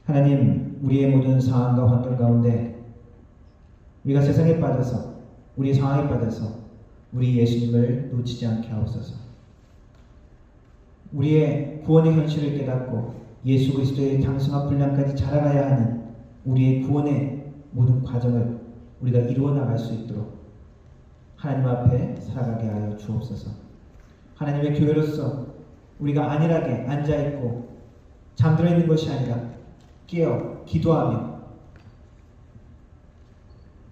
하나님, 우리의 모든 상황과 환경 가운데 우리가 세상에 빠져서, 우리의 상황에 빠져서 우리 예수님을 놓치지 않게 하옵소서. 우리의 구원의 현실을 깨닫고 예수 그리스도의 장성한 분량까지 자라가야 하는 우리의 구원의 모든 과정을 우리가 이루어 나갈 수 있도록 하나님 앞에 살아가게 하여 주옵소서. 하나님의 교회로서 우리가 안일하게 앉아있고 잠들어 있는 것이 아니라 깨어 기도하며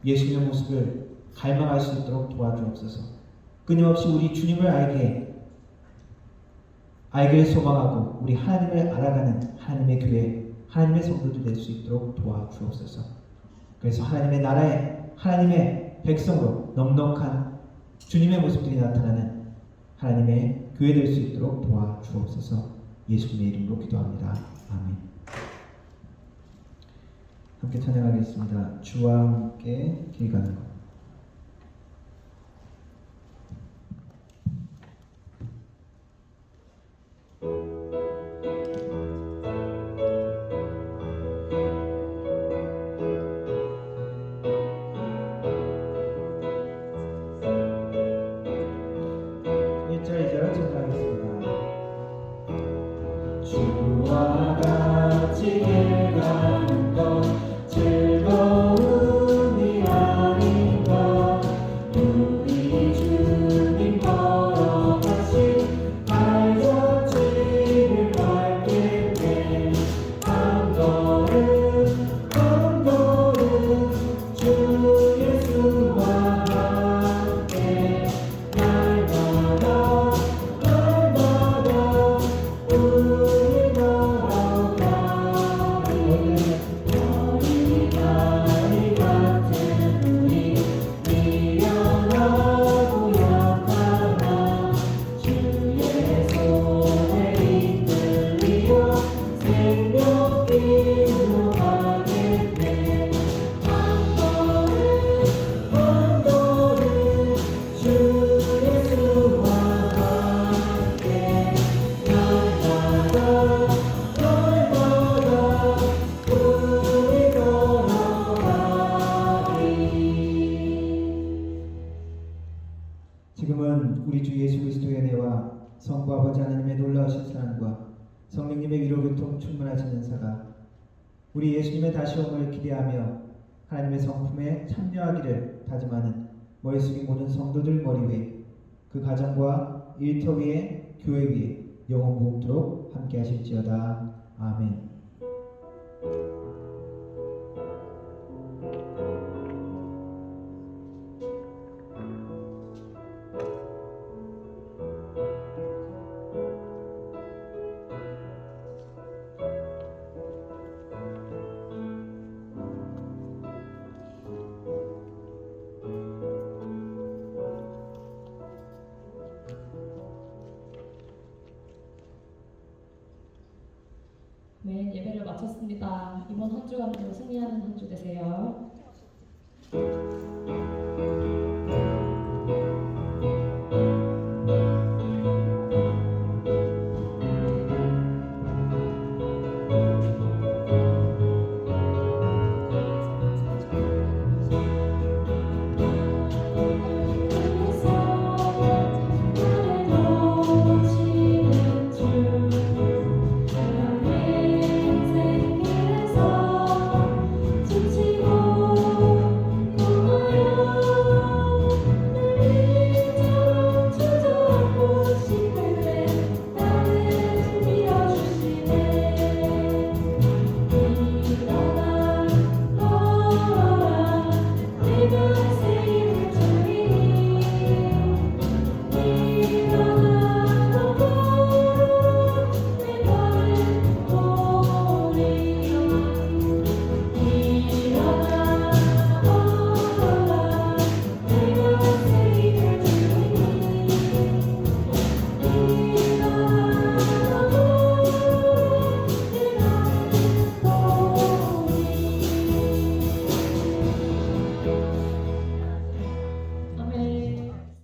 예수님의 모습을 갈망할 수 있도록 도와주옵소서. 끊임없이 우리 주님을 알기를 소망하고 우리 하나님을 알아가는 하나님의 교회, 하나님의 성도들 될 수 있도록 도와주옵소서. 그래서 하나님의 나라에 하나님의 백성으로 넉넉한 주님의 모습들이 나타나는 하나님의 교회 될 수 있도록 도와주옵소서. 예수님의 이름으로 기도합니다. 아멘. 함께 찬양하겠습니다. 주와 함께 길 가는 것. 주와 같이 길 가는 것 즐거움이 아니 성부 아버지 하나님의 놀라우신 사랑과 성령님의 위로 교통 충만하신 은사가 우리 예수님의 다시 오음을 기대하며 하나님의 성품에 참여하기를 다짐하는 머리 숙인 모든 성도들 머리 위에 그 가정과 일터 위에 교회 위에 영원 무궁토록 함께 하실지어다. 아멘. 네, 예배를 마쳤습니다. 이번 한 주간도 승리하는 한 주 되세요.